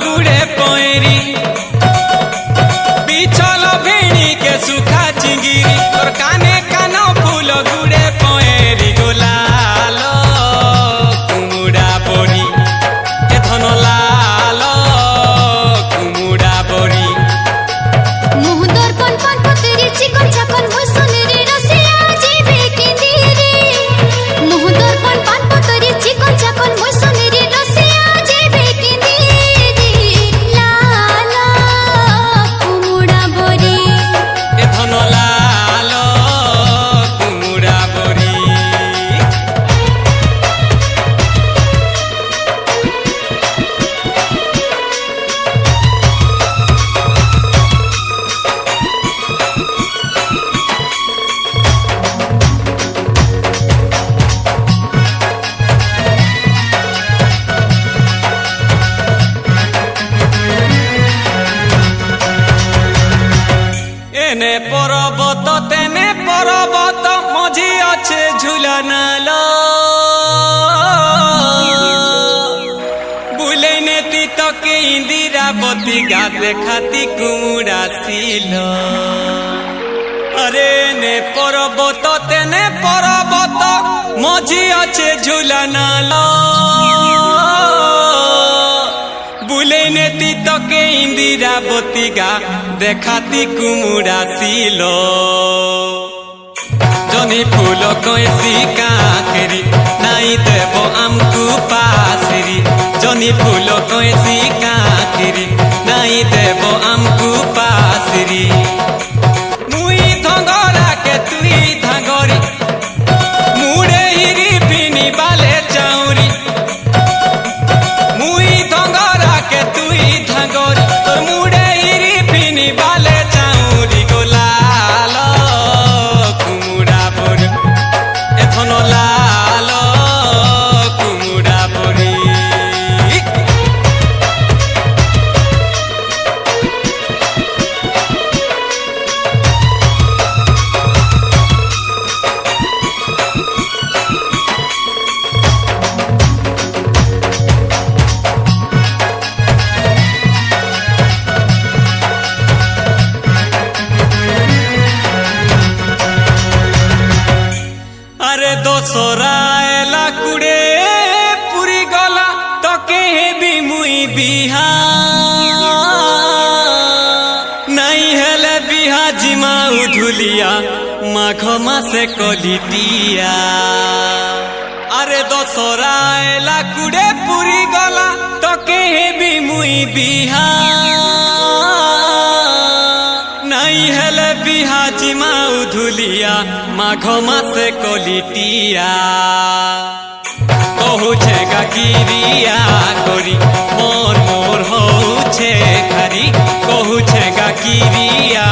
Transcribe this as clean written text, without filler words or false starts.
गुड़े पैरी बिछल भेड़ी के सुखा चिंगिरी और काने कानो फूल गुड़े पैरी गोलाल कुमुड़ा बड़ी ए धन लाल कुमुड़ा बड़ी मुह दर्पण पान पतरी चिकन चाकन भुसुनरी रसिया जीवे केंदीरी मुह दर्पण पान पतरी चिकन चाकन भुसुनरी रसिया जीवे केंदीरी लाल कुमुड़ा बड़ी ए धन लाल कुमुड़ा बड़ी एने पर्वत तेने पर्वत मझी अच्छे झुलनाल बुलेने तीतक इंदिरावती गाते खाती कुमुड़ा सील अरे ने पर्वत तेने पर्वत मझी अच्छे झुलनाल बुलेने तीतक इंदिरावती गा देखाती कुमुड़ा सीलो जनी फूल कैसी काकेरी नाई देव आमकु पासरी जनी फूल कैसी काकेरी नाई देव आमकु पासरी मुई धंगरा के तुई धांगरी मुड़े हिरी पिनी बाले चाउरी मुई धंगरा के तुई धांगरी तोर मुड़े हिरी पिनी बाले चाउरी गोलाल कुमुड़ा बड़ी ए धन लाल कुमुड़ा बड़ी अरे दोसरा एला कुड़े पुरी गला तो के भी मुई बिहा नहीं हेले बिहा जिमा उधुलिया माघ मासे कलितिया अरे दोसरा एला कुड़े पुरी गला तो के भी मुई बिहा नहीं हेले बिहा जिमा उधुलिया माघ मासे कलितिया कहूछे गागिरिया करी मोर मोर होछे खारी कहूछे गागिरिया